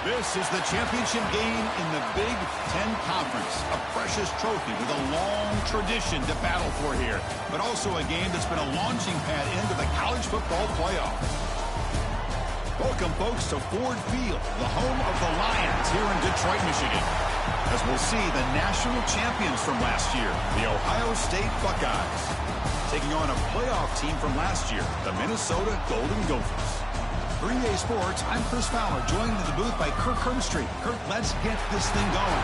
This is the championship game in the Big Ten Conference. A precious trophy with a long tradition to battle for here, but also a game that's been a launching pad into the college football playoffs. Welcome, folks, to Ford Field, the home of the Lions here in Detroit, Michigan, as we'll see the national champions from last year, the Ohio State Buckeyes, taking on a playoff team from last year, the Minnesota Golden Gophers. Green Day Sports, I'm Chris Fowler, joined in the booth by Kirk Herbstreit. Kirk, let's get this thing going.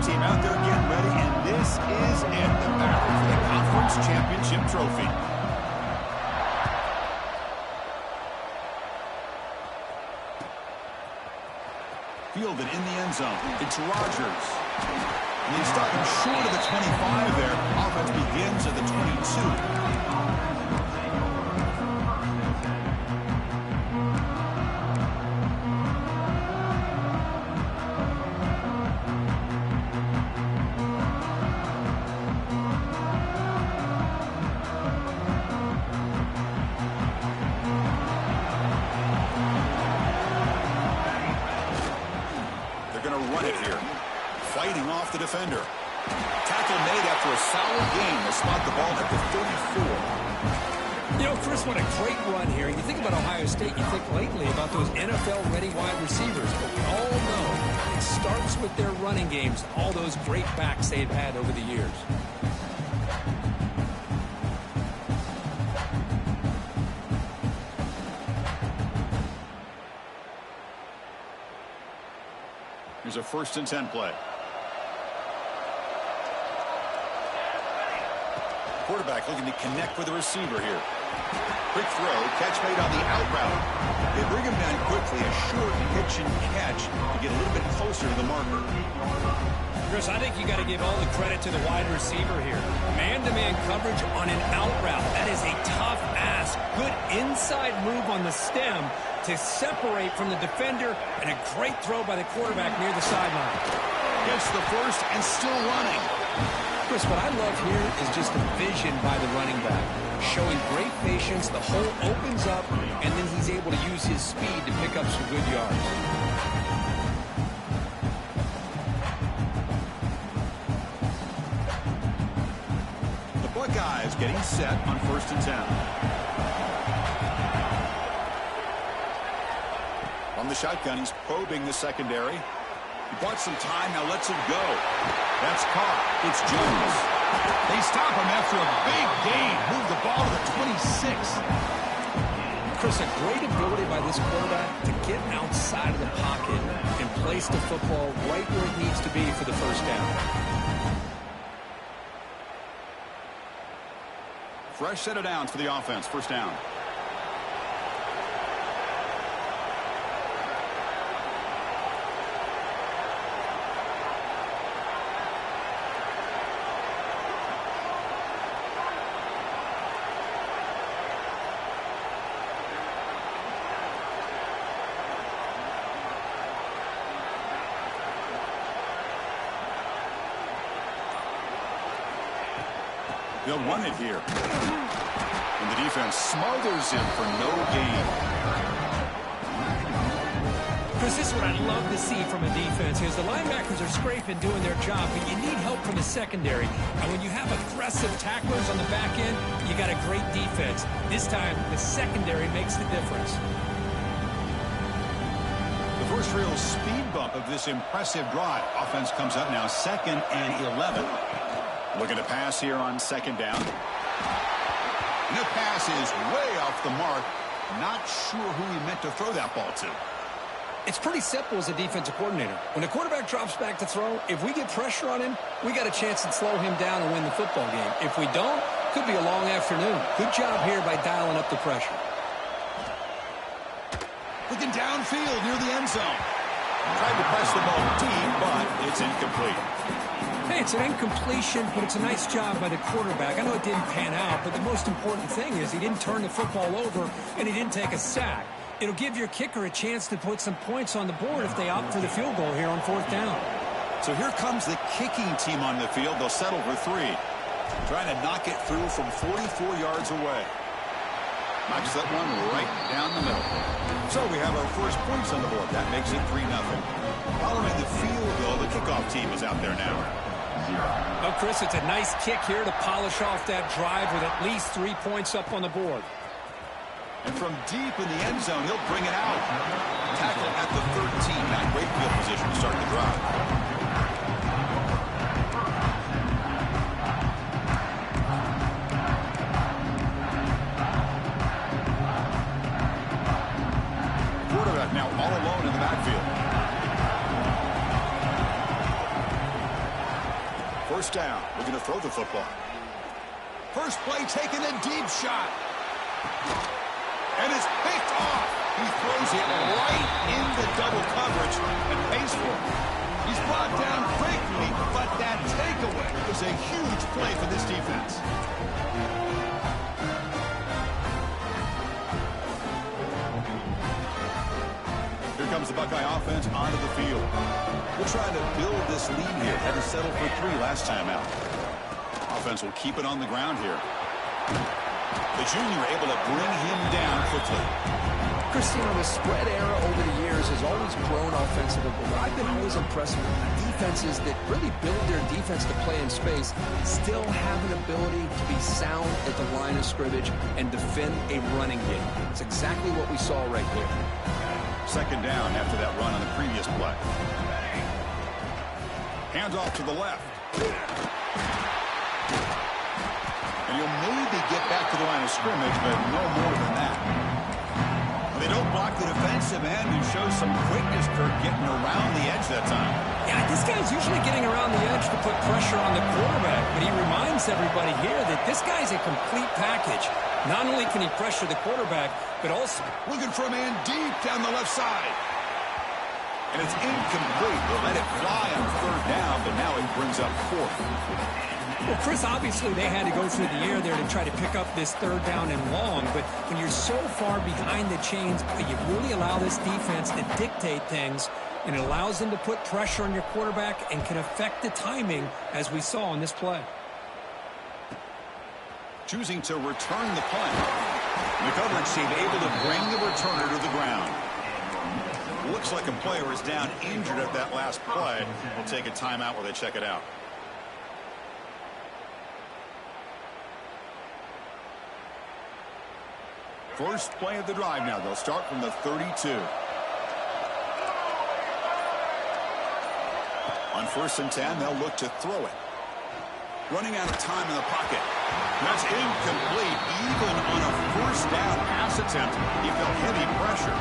Team out there getting ready, and this is it, the battle for the conference championship trophy. Fielded in the end zone. It's Rodgers. And he's stopping short of the 25 there. Offense begins at the 22. Fighting off the defender. Tackle made after a solid gain to spot the ball at the 34. You know, Chris, what a great run here. You think about Ohio State, you think lately about those NFL-ready wide receivers. But we all know it starts with their running games, all those great backs they've had over the years. Here's a 1st and 10 play. Quarterback looking to connect with the receiver here. Quick throw, catch made on the out route. They bring him down quickly, a short pitch and catch to get a little bit closer to the marker. Chris, I think you got to give all the credit to the wide receiver here. Man-to-man coverage on an out route. That is a tough ask. Good inside move on the stem to separate from the defender, and a great throw by the quarterback near the sideline. Gets the first and still running. Chris, what I love here is just the vision by the running back. Showing great patience, the hole opens up, and then he's able to use his speed to pick up some good yards. The Buckeyes getting set on 1st and 10. On the shotgun, he's probing the secondary. He bought some time, now lets it go. That's caught. It's Jones. They stop him after a big gain. Move the ball to the 26. Chris, a great ability by this quarterback to get outside of the pocket and place the football right where it needs to be for the first down. Fresh set of downs for the offense. 1st down. They'll run it here. And the defense smothers him for no gain. Chris, this is what I love to see from a defense. Is the linebackers are scraping, doing their job, but you need help from the secondary. And when you have aggressive tacklers on the back end, you got a great defense. This time, the secondary makes the difference. The first real speed bump of this impressive drive. Offense comes up now 2nd and 11. Looking to pass here on 2nd down. And the pass is way off the mark. Not sure who he meant to throw that ball to. It's pretty simple as a defensive coordinator. When the quarterback drops back to throw, if we get pressure on him, we got a chance to slow him down and win the football game. If we don't, could be a long afternoon. Good job here by dialing up the pressure. Looking downfield near the end zone. Tried to press the ball deep, but it's incomplete. Hey, it's an incompletion, but it's a nice job by the quarterback. I know it didn't pan out, but the most important thing is he didn't turn the football over and he didn't take a sack. It'll give your kicker a chance to put some points on the board if they opt for the field goal here on 4th down. So here comes the kicking team on the field. They'll settle for 3. Trying to knock it through from 44 yards away. Knocks that one right down the middle. So we have our first points on the board. That makes it 3-0. Following the field goal, the kickoff team is out there now. Well, Chris, it's a nice kick here to polish off that drive with at least 3 points up on the board. And from deep in the end zone, he'll bring it out. Tackle at the 13. Not great field position to start the drive. Now all alone in the backfield. First down. We're going to throw the football. First play taken, a deep shot. And it's picked off. He throws it right into double coverage and pays for it. He's brought down quickly, but that takeaway is a huge play for this defense. Here comes the Buckeye offense onto the field. We'll try to build this lead here. Had to settle for 3 last time out. Offense will keep it on the ground here. The junior able to bring him down quickly. Christine, the spread era over the years has always grown offensively, but what I've been always impressed with defenses that really build their defense to play in space still have an ability to be sound at the line of scrimmage and defend a running game. It's exactly what we saw right there. Second down after that run on the previous play. Hands off to the left. And you'll maybe get back to the line of scrimmage, but no more than that. They don't block the defensive end and show some quickness, Kirk, getting around the edge that time. Yeah, this guy's usually getting around the edge to put pressure on the quarterback, but he reminds everybody here that this guy's a complete package. Not only can he pressure the quarterback, but also looking for a man deep down the left side. And it's incomplete. They'll let it fly on 3rd down, but now it brings up 4th. Well, Chris, obviously they had to go through the air there to try to pick up this 3rd down and long, but when you're so far behind the chains, you really allow this defense to dictate things, and it allows them to put pressure on your quarterback and can affect the timing, as we saw on this play. Choosing to return the punt. The coverage team able to bring the returner to the ground. Looks like a player is down injured at that last play. We'll take a timeout while they check it out. First play of the drive now. They'll start from the 32. On 1st and 10, they'll look to throw it. Running out of time in the pocket. That's incomplete. Even on a 1st down pass attempt, he felt heavy pressure.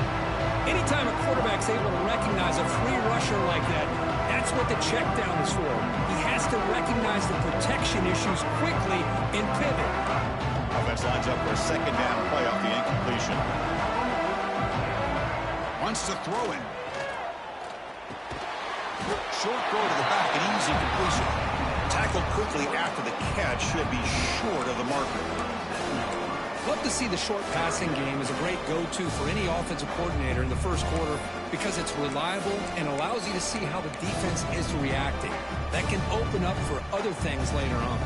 Anytime a quarterback's able to recognize a free rusher like that, that's what the check down is for. He has to recognize the protection issues quickly and pivot. Offense lines up for a 2nd down play off the incompletion. Wants to throw it. Short throw to the back, an easy completion. Tackled quickly after the catch, should be short of the marker. Love to see the short passing game as a great go-to for any offensive coordinator in the 1st quarter because it's reliable and allows you to see how the defense is reacting. That can open up for other things later on.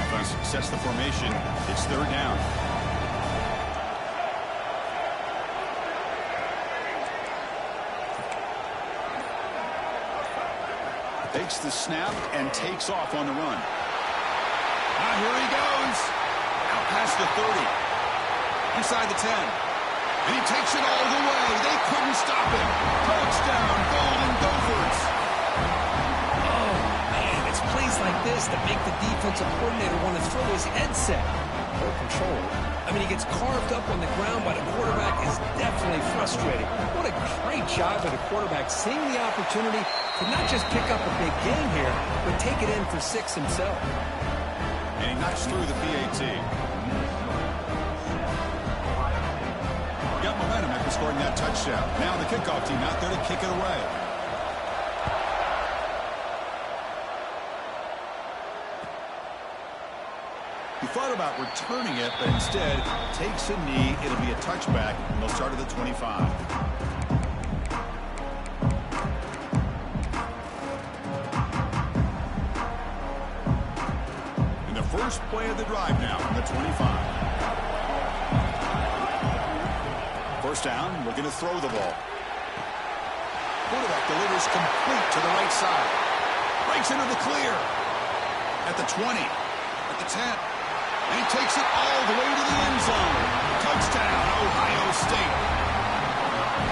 Offense sets the formation. It's 3rd down. Takes the snap and takes off on the run. Now here he goes. Out past the 30. Inside the 10. And he takes it all the way. They couldn't stop him. Touchdown, Golden Gophers. Oh, man, it's plays like this that make the defensive coordinator want to throw his headset or control. I mean, he gets carved up on the ground by the quarterback is definitely frustrating. What a great job by the quarterback seeing the opportunity to not just pick up a big game here, but take it in for 6 himself. And he knocks through the PAT. Got momentum after scoring that touchdown. Now the kickoff team out there to kick it away. He thought about returning it, but instead takes a knee. It'll be a touchback, and they'll start at the 25. And the first play of the drive now from the 25. First down, looking to throw the ball. Quarterback delivers complete to the right side. Breaks into the clear. At the 20. At the 10. And he takes it all the way to the end zone. Touchdown, Ohio State.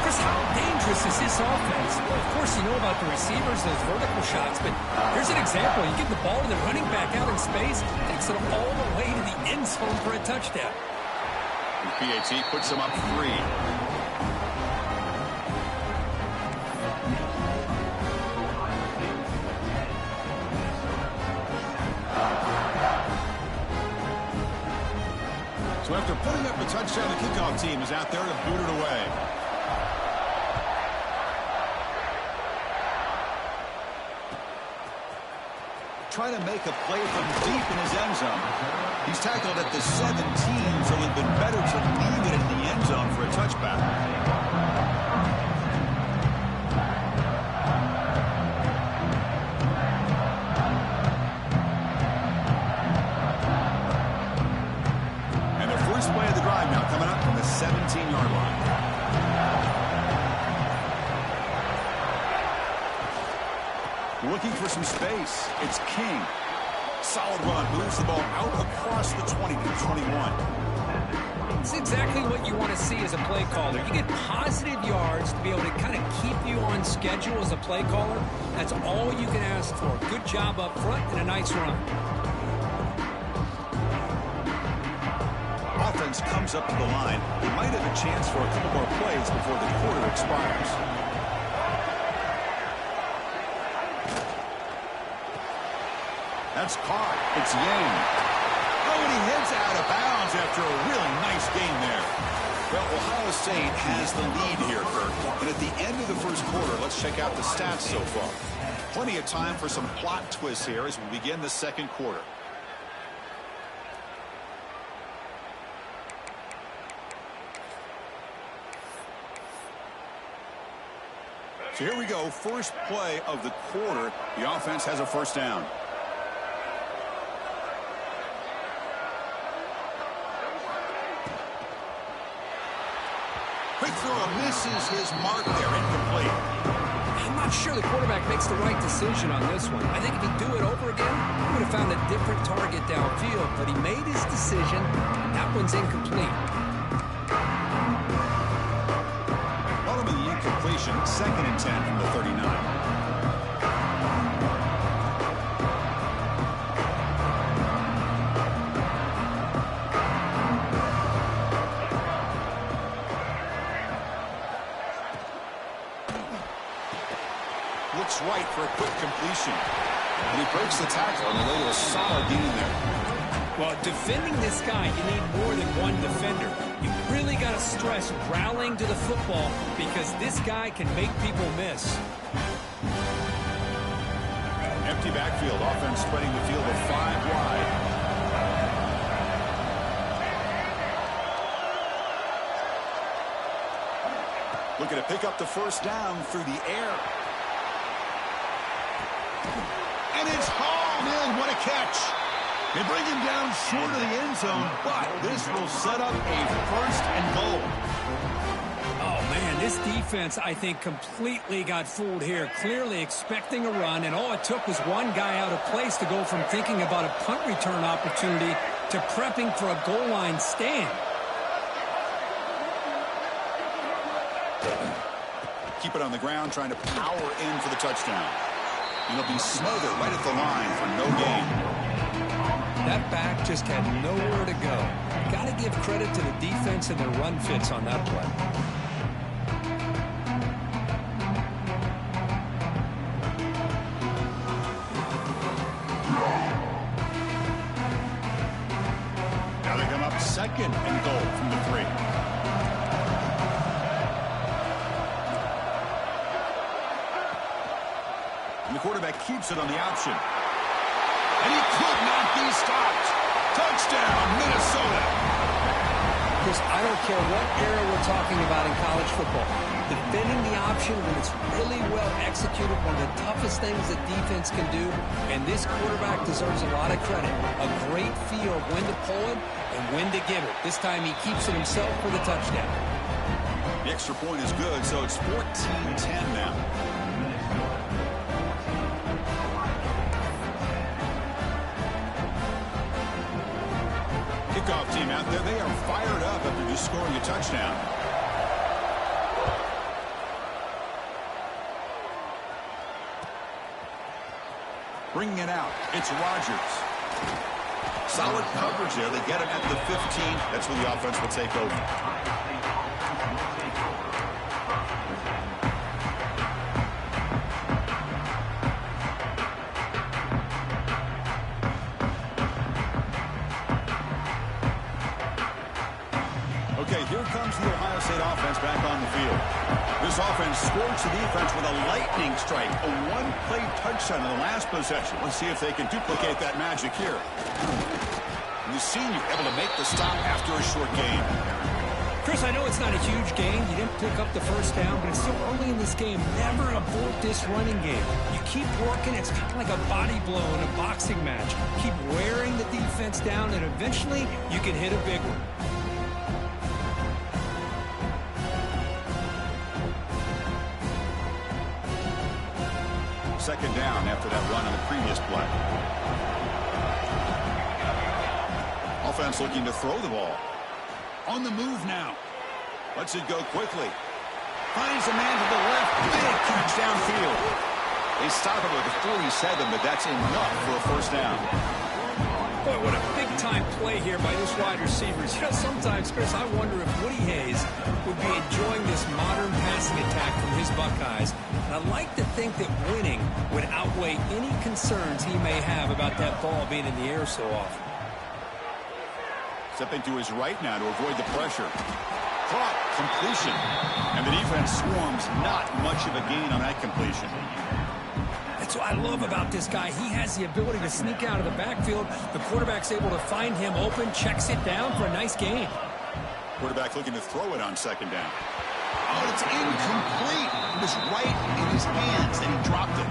Chris, how dangerous is this offense? Well, of course, you know about the receivers, those vertical shots, but here's an example. You give the ball to the running back out in space, takes it all the way to the end zone for a touchdown. And PAT puts him up 3. So after putting up a touchdown, the kickoff team is out there to boot it away. Trying to make a play from deep in his end zone. He's tackled at the 17, so it'd been better to leave it in the end zone for a touchback. First play of the drive now coming up from the 17-yard line. Looking for some space. It's King. Solid run. Moves the ball out across the 20 to the 21. It's exactly what you want to see as a play caller. You get positive yards to be able to kind of keep you on schedule as a play caller. That's all you can ask for. Good job up front and a nice run. Offense comes up to the line. They might have a chance for a couple more plays before the quarter expires. That's caught. It's Yang. Oh, and he heads out of bounds after a really nice game there. Well, Ohio State has the lead here, Kirk. And at the end of the first quarter, let's check out the stats so far. Plenty of time for some plot twists here as we begin the second quarter. So here we go, first play of the quarter. The offense has a first down. Quick throw, misses his mark there, incomplete. I'm not sure the quarterback makes the right decision on this one. I think if he'd do it over again, he would have found a different target downfield, but he made his decision. That one's incomplete. Completion, 2nd and 10 from the 39. Looks right for a quick completion. And he breaks the tackle and laid a solid gain there. Well, defending this guy, you need more than one defender. You really got to stress rallying to the football because this guy can make people miss. Empty backfield, offense spreading the field of 5 wide. Looking to pick up the first down through the air. And it's hauled in. What a catch. They bring him down short of the end zone, but this will set up a first and goal. Oh, man, this defense, I think, completely got fooled here. Clearly expecting a run, and all it took was one guy out of place to go from thinking about a punt return opportunity to prepping for a goal line stand. Keep it on the ground, trying to power in for the touchdown. And it'll be smothered right at the line for no gain. That back just had nowhere to go. Got to give credit to the defense and their run fits on that play. second and goal from the 3. And the quarterback keeps it on the option. And he could not be stopped. Touchdown, Minnesota. Chris, I don't care what era we're talking about in college football. Defending the option when it's really well executed, one of the toughest things that defense can do, and this quarterback deserves a lot of credit. A great feel of when to pull it and when to give it. This time he keeps it himself for the touchdown. The extra point is good, so it's 14-10 now. Kickoff team out there, they are fired up after just scoring a touchdown. Bringing it out, it's Rodgers. Solid coverage there. They get him at the 15. That's where the offense will take over. Okay, here comes the Ohio State offense back on the field. This offense scorched the defense with a lightning strike, a one-play touchdown in the last possession. Let's see if they can duplicate that magic here. And the senior able to make the stop after a short gain. Chris, I know it's not a huge gain. You didn't pick up the first down, but it's still early in this game. Never abort this running game. You keep working. It's kind of like a body blow in a boxing match. Keep wearing the defense down, and eventually you can hit a big one. Second down after that run on the previous play. Offense looking to throw the ball. On the move now. Lets it go quickly. Finds a man to the left. Big catch downfield. They stop him with a 47, but that's enough for a first down. Boy, what a big-time play here by this wide receiver. You know, sometimes, Chris, I wonder if Woody Hayes would be enjoying this modern passing attack from his Buckeyes. And I like to think that winning would outweigh any concerns he may have about that ball being in the air so often. Stepping to his right now to avoid the pressure. Caught, completion. And the defense swarms, not much of a gain on that completion. That's what I love about this guy. He has the ability to sneak out of the backfield. The quarterback's able to find him open, checks it down for a nice gain. Quarterback looking to throw it on second down. Oh, it's incomplete. It was right in his hands, and he dropped it.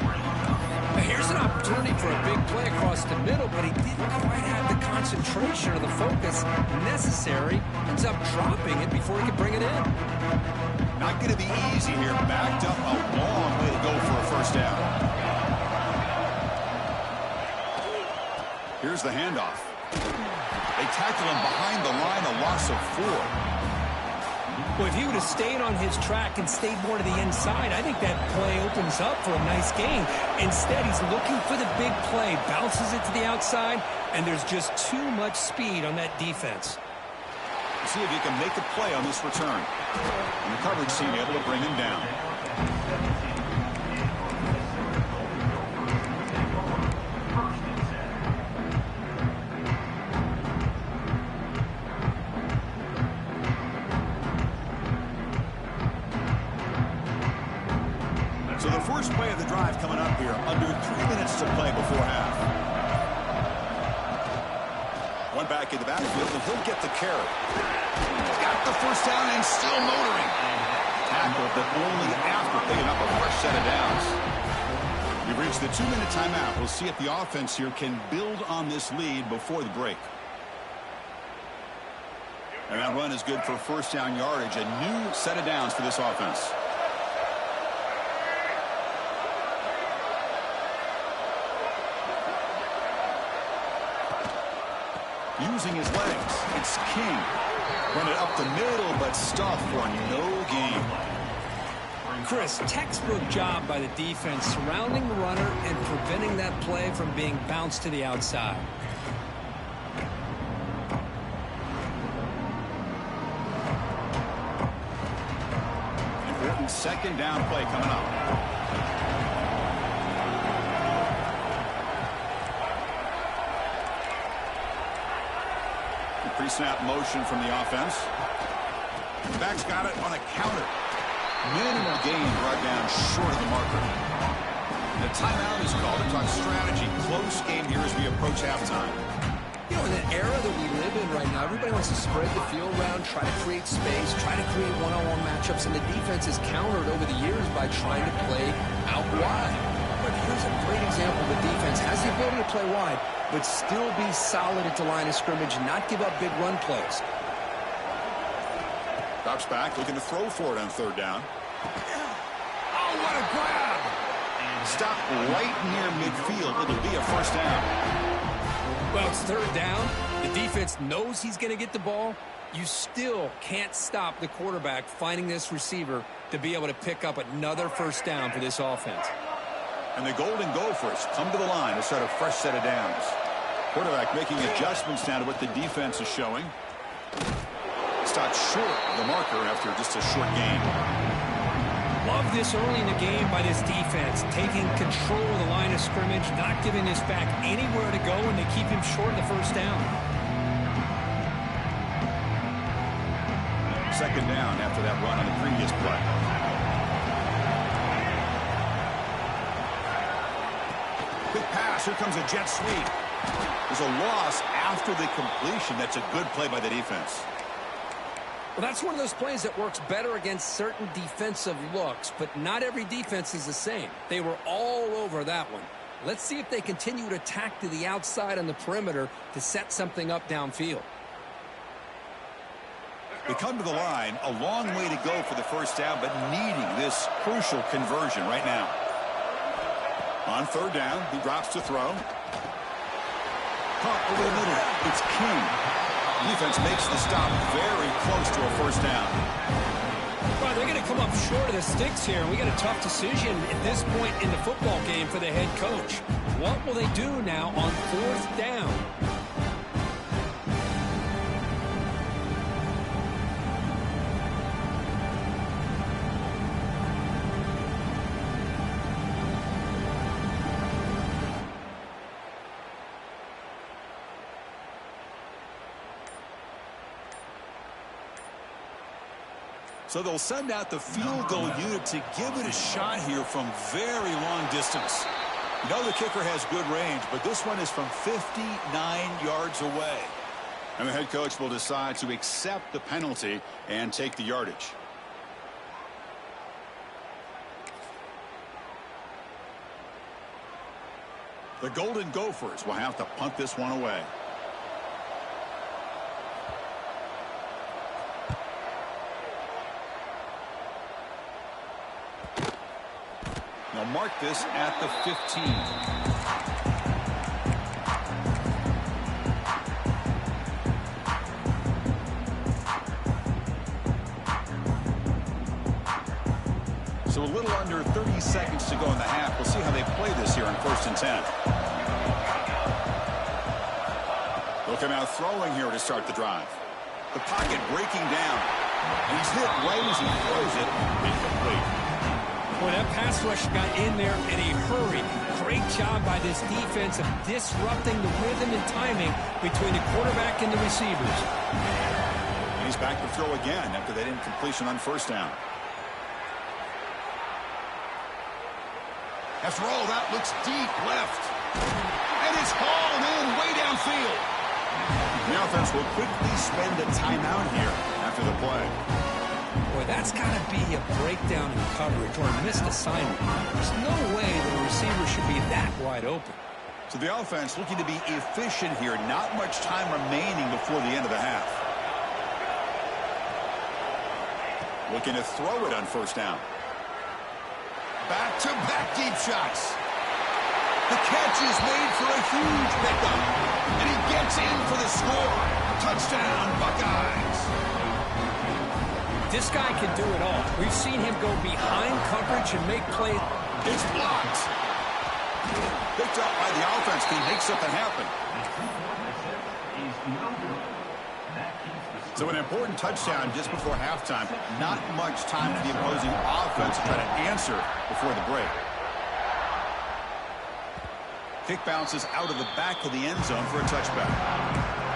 Now here's an opportunity for a big play across the middle, but he didn't quite have the concentration or the focus necessary. Ends up dropping it before he could bring it in. Not going to be easy here. Backed up a long way to go for a first down. Here's the handoff. They tackle him behind the line, a loss of 4. Well, if he would have stayed on his track and stayed more to the inside, I think that play opens up for a nice gain. Instead, he's looking for the big play, bounces it to the outside, and there's just too much speed on that defense. See if he can make a play on this return. And the coverage team able to bring him down. So the first play of the drive coming up here, under 3 minutes to play before half. One back in the backfield, and he'll get the carry. He's got the first down and still motoring. Tackle, but only after picking up a fresh set of downs. We've reached the 2-minute timeout. We'll see if the offense here can build on this lead before the break. And that run is good for first down yardage. A new set of downs for this offense. Using his legs, it's King. Run it up the middle, but stuff for no gain. Chris, textbook job by the defense surrounding the runner and preventing that play from being bounced to the outside. Important second down play coming up. Pre-snap motion from the offense. Back's got it on a counter. Minimal gain brought down short of the marker. And a timeout is called to talk strategy. Close game here as we approach halftime. You know, in the era that we live in right now, everybody wants to spread the field around, try to create space, try to create one-on-one matchups, and the defense is countered over the years by trying to play out wide. But here's a great example. The defense has the ability to play wide, but still be solid at the line of scrimmage and not give up big run plays. Drops back, looking to throw for it on third down. Oh, what a grab! Stop right near midfield. It'll be a first down. Well, it's third down. The defense knows he's going to get the ball. You still can't stop the quarterback finding this receiver to be able to pick up another first down for this offense. And the Golden Gophers come to the line to start a fresh set of downs. Quarterback making adjustments down to what the defense is showing. Stopped short of the marker after just a short game. Love this early in the game by this defense, taking control of the line of scrimmage, not giving this back anywhere to go, and they keep him short of the first down. Second down after that run on the previous play. Quick pass. Here comes a jet sweep. There's a loss after the completion. That's a good play by the defense. Well, that's one of those plays that works better against certain defensive looks, but not every defense is the same. They were all over that one. Let's see if they continue to attack to the outside on the perimeter to set something up downfield. They come to the line, a long way to go for the first down, but needing this crucial conversion right now. On third down, he drops to throw. Caught over the middle. It's King. Defense makes the stop very close to a first down. Well, they're going to come up short of the sticks here. We got a tough decision at this point in the football game for the head coach. What will they do now on fourth down? So they'll send out the field goal unit to give it a shot here from very long distance. You know the kicker has good range, but this one is from 59 yards away. And the head coach will decide to accept the penalty and take the yardage. The Golden Gophers will have to punt this one away. They'll mark this at the 15. So a little under 30 seconds to go in the half. We'll see how they play this here on 1st and 10. They'll come out throwing here to start the drive. The pocket breaking down. And he's hit right as he throws it. Incomplete. Well, that pass rush got in there in a hurry. Great job by this defense of disrupting the rhythm and timing between the quarterback and the receivers. And he's back to throw again after that incompletion on first down. After all, that looks deep left. And it's hauled in way downfield. The offense will quickly spend a timeout here after the play. Boy, that's got to be a breakdown in coverage or a missed assignment. There's no way that a receiver should be that wide open. So the offense looking to be efficient here. Not much time remaining before the end of the half. Looking to throw it on first down. Back-to-back deep shots. The catch is made for a huge pickup. And he gets in for the score. Touchdown, Buckeyes. This guy can do it all. We've seen him go behind coverage and make plays. It's blocked. Picked up by the offense. He makes something happen. So an important touchdown just before halftime. Not much time for the opposing offense to try to answer before the break. Kick bounces out of the back of the end zone for a touchback.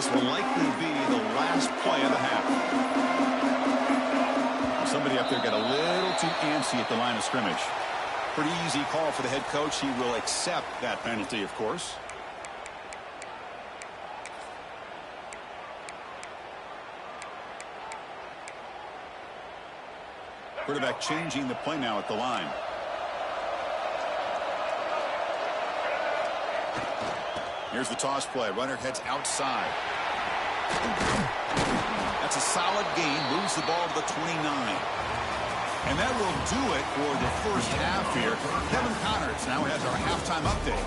This will likely be the last play of the half. Somebody up there got a little too antsy at the line of scrimmage. Pretty easy call for the head coach. He will accept that penalty, of course. Quarterback changing the play now at the line. Here's the toss play. Runner heads outside. That's a solid gain. Moves the ball to the 29. And that will do it for the first half here. Kevin Connors now has our halftime update.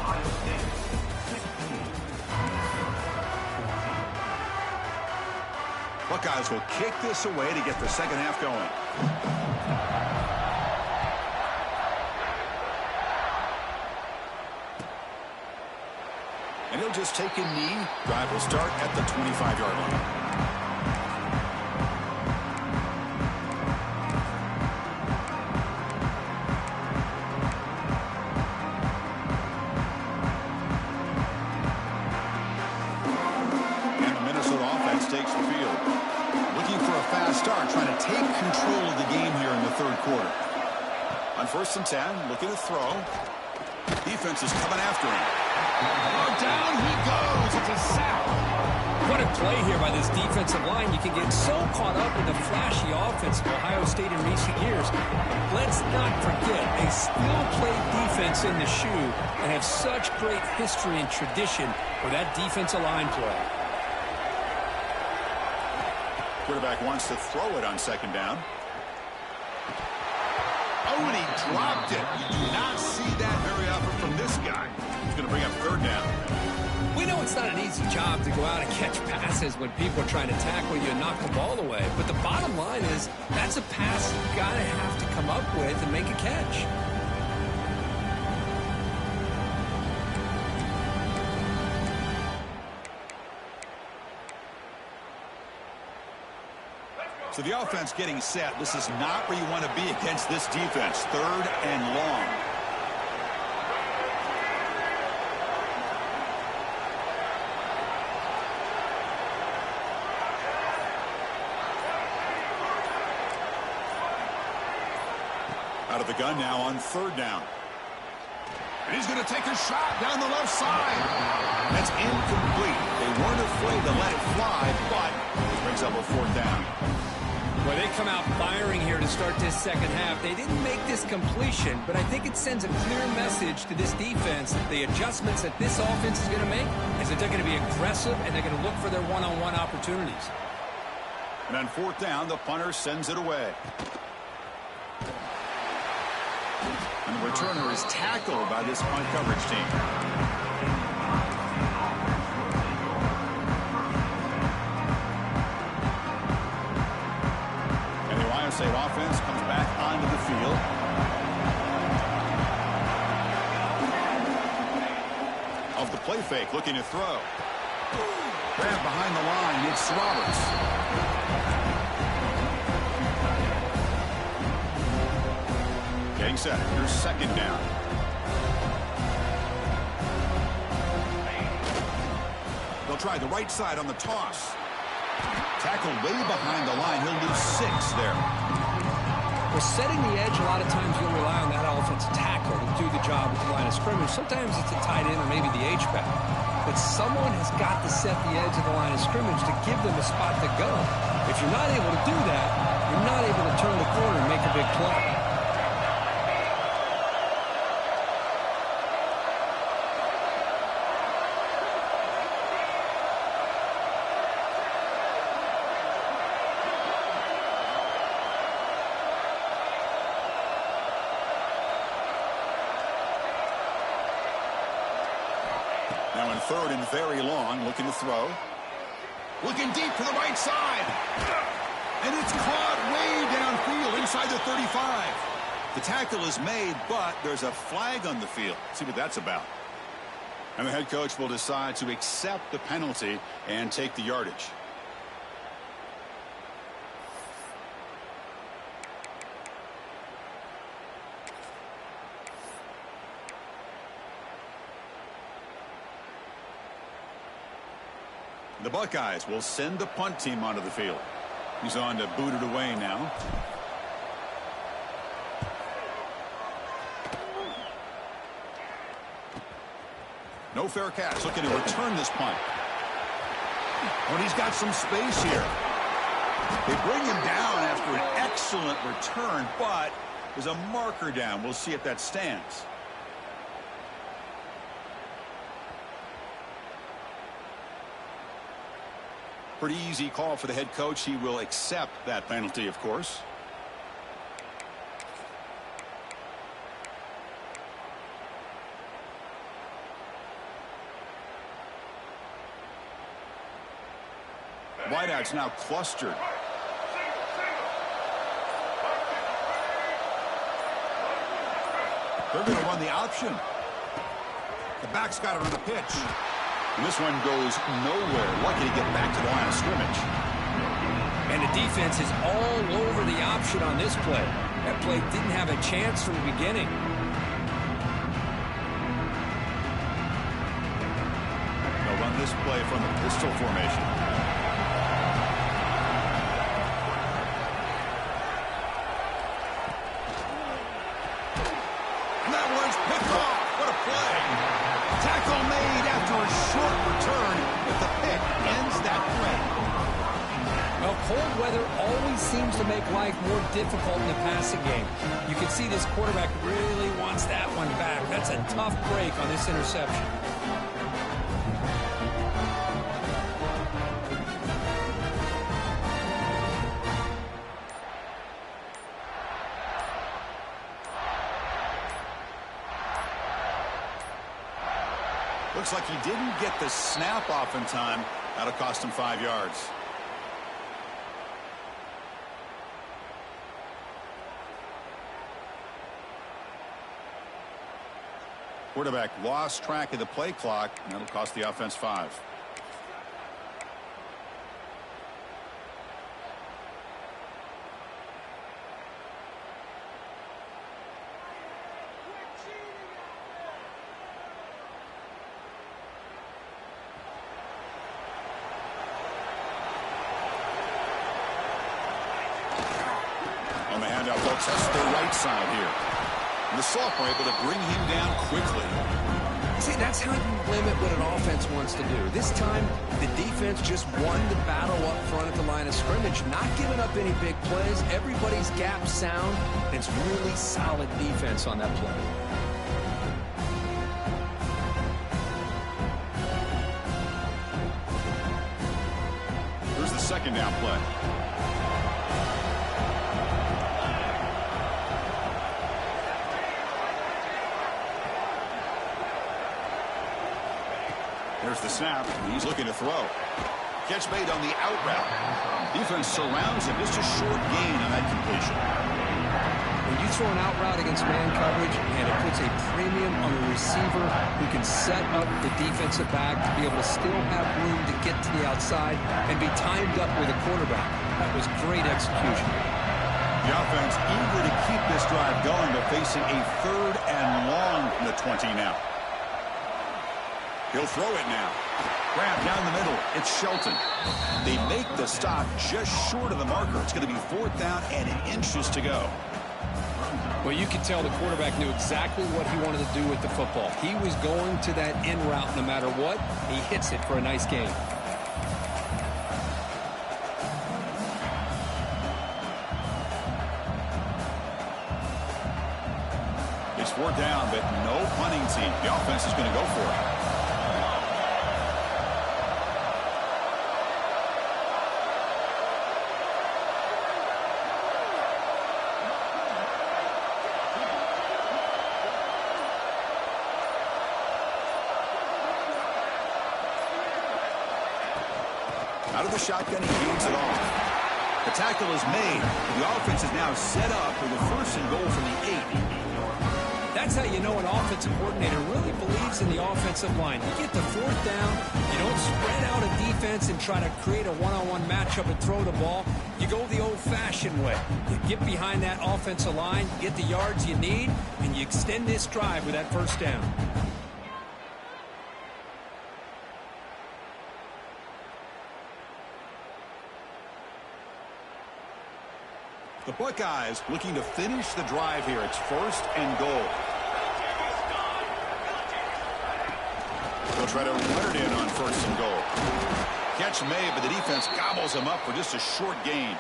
Buckeyes will kick this away to get the second half going. And he'll just take a knee. Drive will start at the 25-yard line. Trying to take control of the game here in the third quarter. On 1st and 10, looking to throw. Defense is coming after him. Oh, down he goes. It's a sack. What a play here by this defensive line. You can get so caught up in the flashy offense of Ohio State in recent years. Let's not forget a skill-played defense in the shoe and have such great history and tradition for that defensive line play. Quarterback wants to throw it on 2nd down. Oh, and he dropped it. You do not see that very often from this guy. He's going to bring up 3rd down. We know it's not an easy job to go out and catch passes when people are trying to tackle you and knock the ball away. But the bottom line is that's a pass you've got to have to come up with and make a catch. So the offense getting set. This is not where you want to be against this defense. 3rd and long. Out of the gun now on 3rd down. And he's going to take a shot down the left side. That's incomplete. They weren't afraid to let it fly, but it brings up a 4th down. Well, they come out firing here to start this second half. They didn't make this completion, but I think it sends a clear message to this defense that the adjustments that this offense is going to make is that they're going to be aggressive and they're going to look for their one-on-one opportunities. And on 4th down, the punter sends it away. And the returner is tackled by this punt coverage team. State offense comes back onto the field. Of the play fake, looking to throw. Grab behind the line, it's Roberts. Getting set, here's 2nd down. They'll try the right side on the toss. Tackle way behind the line. He'll lose 6 there. Well, setting the edge, a lot of times you'll rely on that offensive tackle to do the job at the line of scrimmage. Sometimes it's a tight end or maybe the H-back. But someone has got to set the edge of the line of scrimmage to give them a spot to go. If you're not able to do that, you're not able to turn the corner and make a big play. Now in 3rd and very long, looking to throw. Looking deep to the right side. And it's caught way downfield inside the 35. The tackle is made, but there's a flag on the field. Let's see what that's about. And the head coach will decide to accept the penalty and take the yardage. The Buckeyes will send the punt team onto the field. He's on to boot it away now. No fair catch. Looking to return this punt. But he's got some space here. They bring him down after an excellent return, but there's a marker down. We'll see if that stands. Pretty easy call for the head coach. He will accept that penalty, of course. Wideouts now clustered. They're going to run the option. The back's got it on the pitch. And this one goes nowhere. Lucky to get back to the line of scrimmage. And the defense is all over the option on this play. That play didn't have a chance from the beginning. They'll run this play from the pistol formation. And that one's picked off. What a play. Tackle made after a short return, but the pick ends that play. Well, cold weather always seems to make life more difficult in the passing game. You can see this quarterback really wants that one back. That's a tough break on this interception. Looks like he didn't get the snap off in time. That'll cost him 5 yards. Quarterback lost track of the play clock, and that'll cost the offense 5. On the handout, they'll test the right side here. And the sophomore able to bring him down quickly. See, that's how you limit what an offense wants to do. This time, the defense just won the battle up front at the line of scrimmage, not giving up any big plays. Everybody's gap sound. It's really solid defense on that play. Here's the second down play. There's the snap. He's looking to throw. Catch made on the out route. Defense surrounds him. Just a short gain on that completion. When you throw an out route against man coverage, and it puts a premium on the receiver who can set up the defensive back to be able to still have room to get to the outside and be timed up with a quarterback. That was great execution. The offense eager to keep this drive going, but facing a 3rd and long from the 20 now. He'll throw it now. Grab down the middle. It's Shelton. They make the stop just short of the marker. It's going to be 4th down and inches to go. Well, you can tell the quarterback knew exactly what he wanted to do with the football. He was going to that in route no matter what. He hits it for a nice gain. It's 4th down, but no punting team. The offense is going to go for it. Out of the shotgun, he gains it off. The tackle is made. The offense is now set up for the 1st and goal from the 8. That's how you know an offensive coordinator really believes in the offensive line. You get the 4th down, you don't spread out a defense and try to create a one-on-one matchup and throw the ball. You go the old-fashioned way. You get behind that offensive line, you get the yards you need, and you extend this drive with that 1st down. The Buckeyes looking to finish the drive here. It's 1st and goal. They'll try to run it in on 1st and goal. Catch made, but the defense gobbles him up for just a short gain.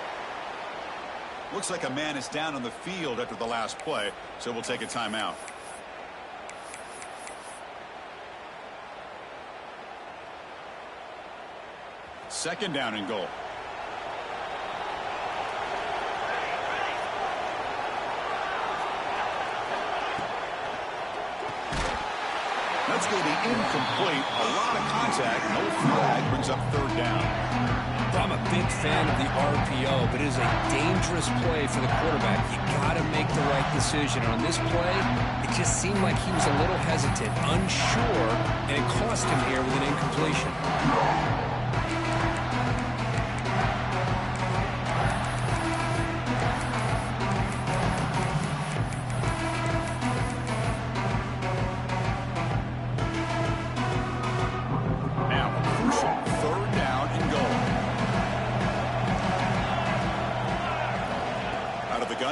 Looks like a man is down on the field after the last play, so we'll take a timeout. Second down and goal. That's going to be incomplete. A lot of contact. No flag. Brings up 3rd down. I'm a big fan of the RPO, but it is a dangerous play for the quarterback. You got to make the right decision. On this play, it just seemed like he was a little hesitant, unsure, and it cost him here with an incompletion.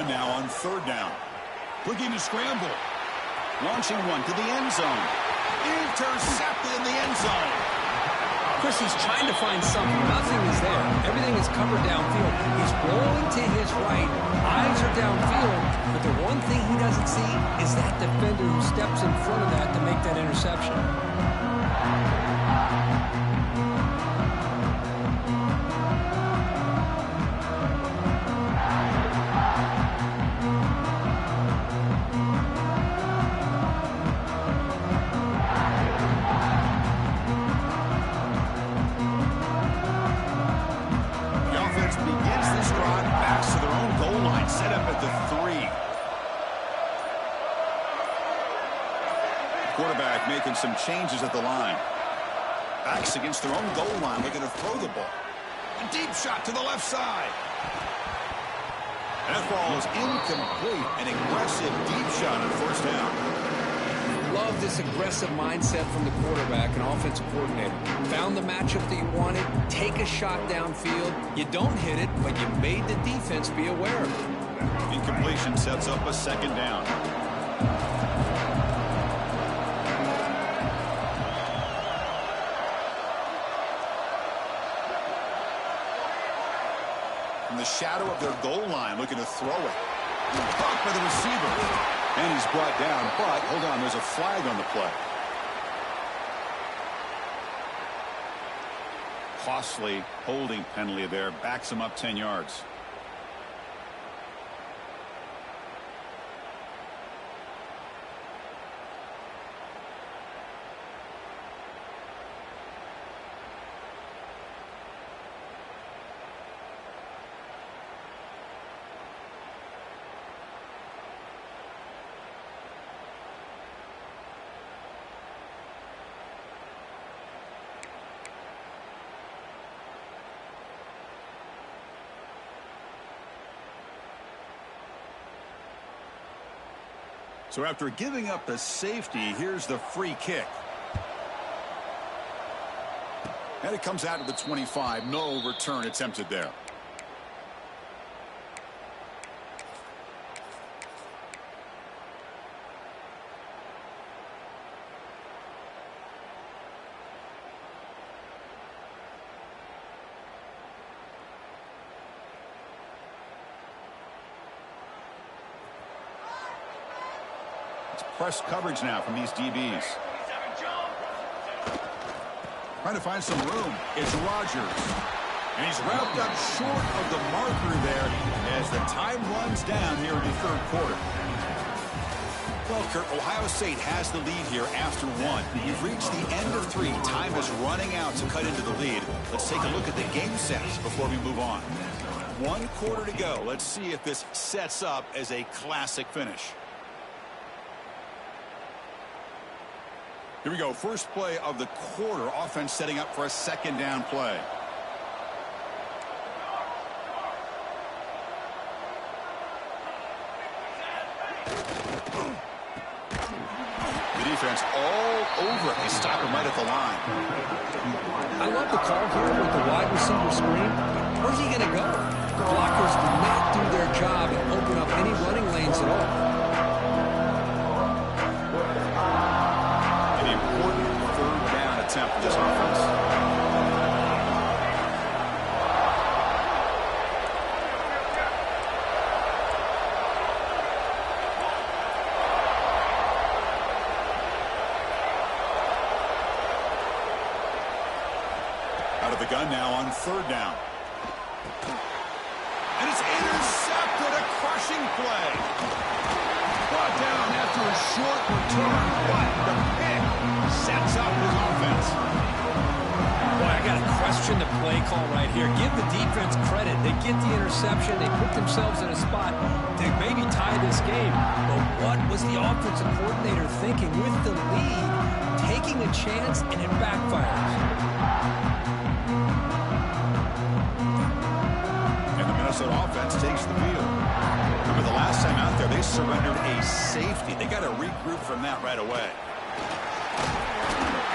Now on 3rd down. Looking to scramble. Launching one to the end zone. Intercepted in the end zone. Chris, he's trying to find something. Nothing is there. Everything is covered downfield. He's rolling to his right. Eyes are downfield. But the one thing he doesn't see is that defender who steps in front of that to make that interception. Quarterback making some changes at the line. Backs against their own goal line, looking to throw the ball. A deep shot to the left side. That ball is incomplete. An aggressive deep shot on 1st down. Love this aggressive mindset from the quarterback and offensive coordinator. Found the matchup that you wanted. Take a shot downfield. You don't hit it, but you made the defense be aware of it. Incompletion sets up a 2nd down. In the shadow of their goal line, looking to throw it. Caught by the receiver. And he's brought down, but hold on, there's a flag on the play. Costly holding penalty there. Backs him up 10 yards. So after giving up the safety, here's the free kick. And it comes out to the 25. No return attempted there. Press coverage now from these DBs. Trying to find some room. It's Rodgers. And he's wrapped up short of the marker there as the time runs down here in the 3rd quarter. Well, Kurt, Ohio State has the lead here after 1. We've reached the end of 3. Time is running out to cut into the lead. Let's take a look at the game sets before we move on. 1 quarter to go. Let's see if this sets up as a classic finish. Here we go. First play of the quarter. Offense setting up for a 2nd down play. The defense all over it. They stop him right at the line. I love the call here with the wide receiver screen. Where's he going to go? Blockers do not do their job and open up any running lanes at all. An important third down attempt for this offense. Out of the gun now on third down. And it's intercepted, a crushing play. Brought down after a short return, but the pick sets up his offense. Boy, I got to question the play call right here. Give the defense credit. They get the interception. They put themselves in a spot to maybe tie this game. But what was the offensive coordinator thinking with the lead, taking a chance, and it backfires? Minnesota offense takes the field. Remember the last time out there, they surrendered a safety. They got to regroup from that right away.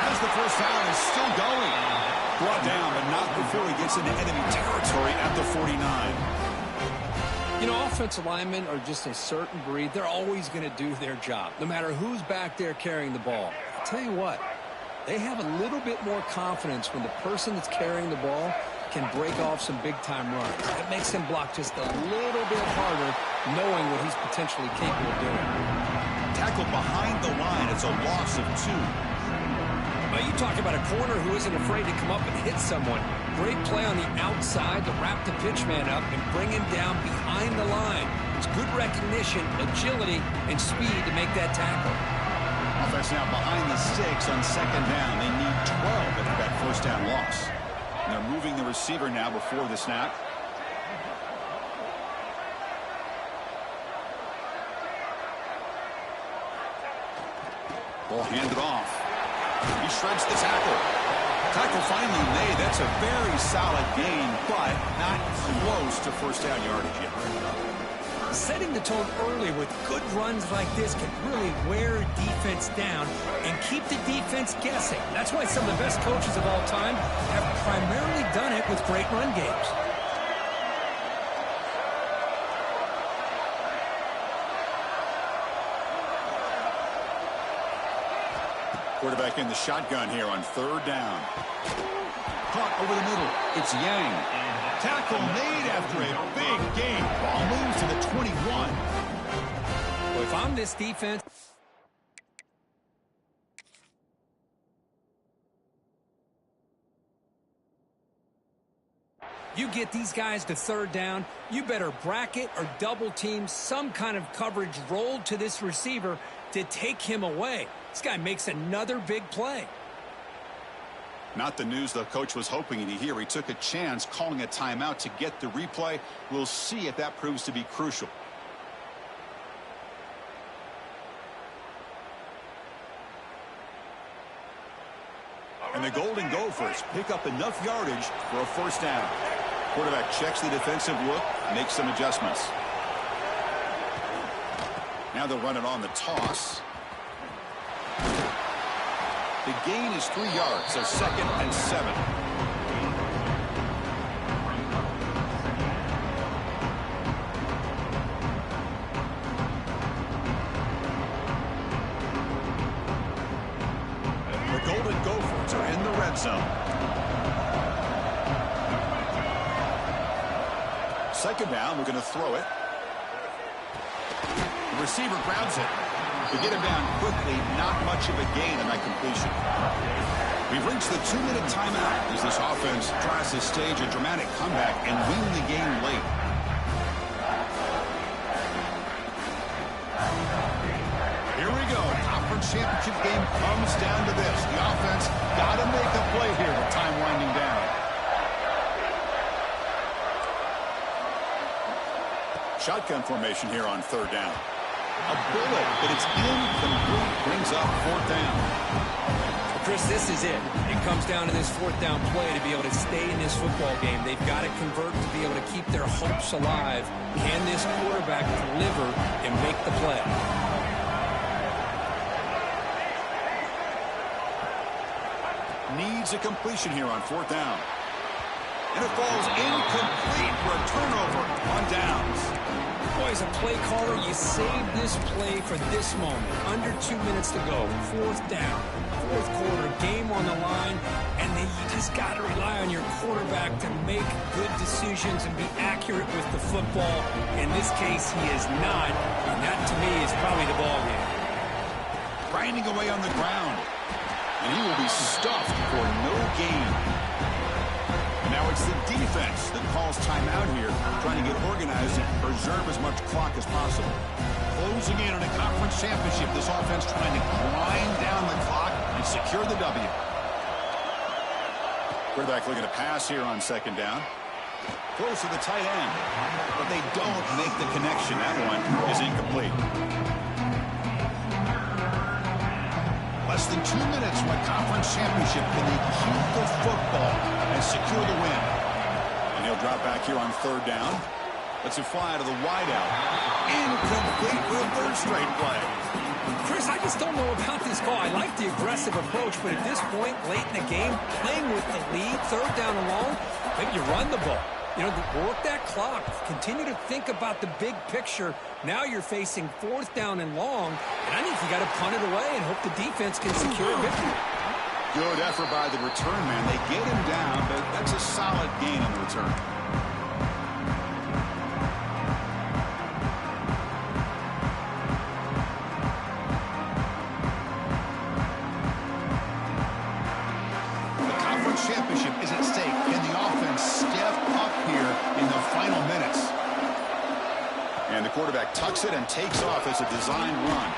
As the first down is still going. Brought down, but not before he gets into enemy territory at the 49. You know, offensive linemen are just a certain breed. They're always going to do their job, no matter who's back there carrying the ball. I'll tell you what, they have a little bit more confidence when the person that's carrying the ball can break off some big-time runs. It makes him block just a little bit harder, knowing what he's potentially capable of doing. Tackled behind the line. It's a loss of 2. Well, you talk about a corner who isn't afraid to come up and hit someone. Great play on the outside to wrap the pitch man up and bring him down behind the line. It's good recognition, agility, and speed to make that tackle. Offense now behind the 6 on second down. They need 12 after that first down loss. And they're moving the receiver now before the snap. Ball handed off. He shreds the tackle. Tackle finally made. That's a very solid gain, but not close to first down yardage yet. Setting the tone early with good runs like this can really wear a defense down and keep the defense guessing. That's why some of the best coaches of all time have primarily done it with great run games. Quarterback in the shotgun here on third down. Caught over the middle. It's Yang. Tackle made after a big gain. Ball moves to the 21. Well, if I'm this defense, you get these guys to third down, you better bracket or double team some kind of coverage rolled to this receiver to take him away. This guy makes another big play. Not the news the coach was hoping to hear. He took a chance calling a timeout to get the replay. We'll see if that proves to be crucial. And the Golden Gophers pick up enough yardage for a first down. Quarterback checks the defensive look, makes some adjustments. Now they'll run it on the toss. The gain is 3 yards, so 2nd and 7. The Golden Gophers are in the red zone. 2nd down, we're going to throw it. The receiver grabs it. To get him down quickly, not much of a gain on that completion. We've reached the 2-minute timeout as this offense tries to stage a dramatic comeback and win the game late. Here we go. Conference championship game comes down to this. The offense got to make a play here with time winding down. Shotgun formation here on third down. A bullet, but it's incomplete. Brings up 4th down. Well, Chris, this is it. It comes down to this 4th down play to be able to stay in this football game. They've got to convert to be able to keep their hopes alive. Can this quarterback deliver and make the play? Needs a completion here on 4th down. And it falls incomplete. for a turnover on downs. Boy, as a play caller, you save this play for this moment. Under 2 minutes to go. 4th down. 4th quarter, game on the line, and then you just got to rely on your quarterback to make good decisions and be accurate with the football. In this case, he is not, and that, to me, is probably the ball game. Grinding away on the ground, and he will be stuffed for no gain. And now it's the defense that calls timeout here, trying to get organized and preserve as much clock as possible. Closing in on a conference championship, this offense trying to grind down the clock and secure the W. Quarterback looking to pass here on 2nd down. Close to the tight end, but they don't make the connection. That one is incomplete. Less than 2 minutes from a conference championship. Can they keep the football and secure the win? And he'll drop back here on 3rd down. Let's it fly to the wideout. Incomplete for a 3rd straight play. Chris, I just don't know about this call. I like the aggressive approach, but at this point, late in the game, playing with the lead, 3rd down and long, maybe you run the ball. You know, work that clock. Continue to think about the big picture. Now you're facing 4th down and long, and I think you got to punt it away and hope the defense can secure a victory. Good effort by the return man. They get him down, but that's a solid gain on the return. Championship is at stake. Can the offense step up here in the final minutes? And the quarterback tucks it and takes off as a design run.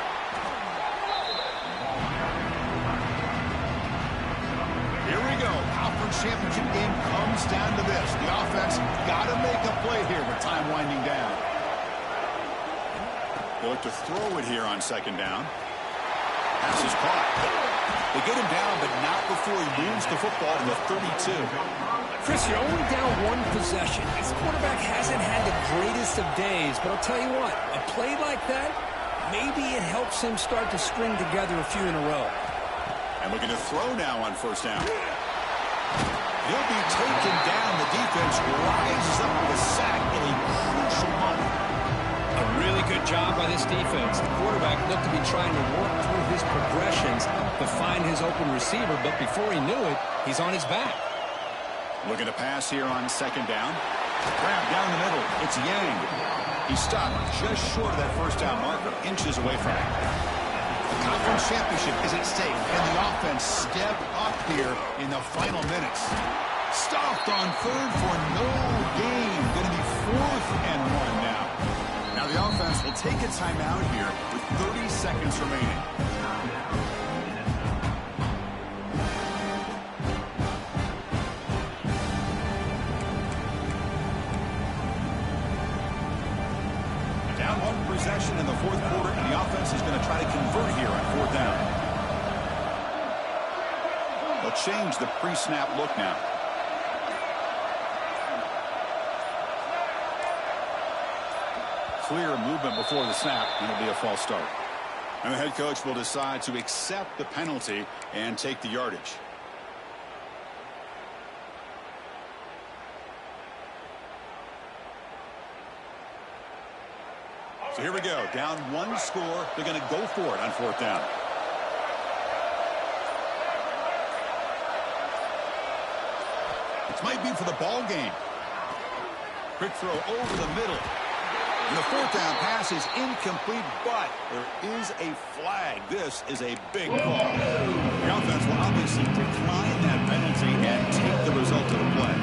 Here we go. Conference championship game comes down to this. The offense got to make a play here with time winding down. They look to throw it here on 2nd down. Pass is caught. They get him down, but not before he moves the football to the 32. Chris, you're only down 1 possession. This quarterback hasn't had the greatest of days, but I'll tell you what, a play like that, maybe it helps him start to string together a few in a row. And looking to throw now on 1st down. He'll be taken down. The defense rises up with a sack in a crucial moment. A really good job by this defense. The quarterback looked to be trying to work through his progressions to find his open receiver, but before he knew it, he's on his back. Looking to pass here on 2nd down. Grab down the middle. It's Yang. He stopped just short of that 1st down marker, inches away from it. The conference championship is at stake. Can the offense step up here in the final minutes? Stopped on 3rd for no gain. Going to be 4th and 1 now. Now the offense will take a timeout here with 30 seconds remaining. Down 1 possession in the 4th quarter, and the offense is going to try to convert here on 4th down. They'll change the pre-snap look now. Clear movement before the snap, and it'll be a false start. And the head coach will decide to accept the penalty and take the yardage. So here we go. Down 1 score. They're going to go for it on 4th down. This might be for the ball game. Quick throw over the middle. And the 4th down pass is incomplete, but there is a flag. This is a big call. The offense will obviously decline that penalty and take the result of the play.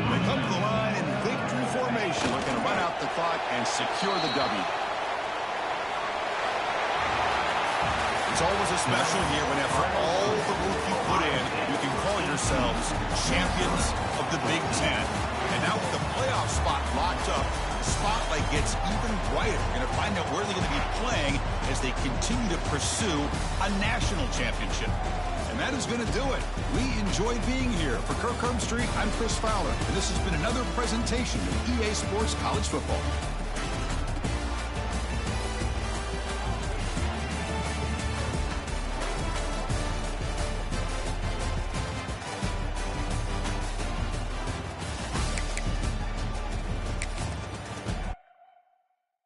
They come to the line in victory formation, looking to run out the clock and secure the W. It's always a special year when after all the work you put in, you can call yourselves champions of the Big Ten. And now with the playoff spot locked up, the spotlight gets even brighter. You're going to find out where they're going to be playing as they continue to pursue a national championship. And that is going to do it. We enjoyed being here. For Kirk Herbstreit, I'm Chris Fowler, and this has been another presentation of EA Sports College Football.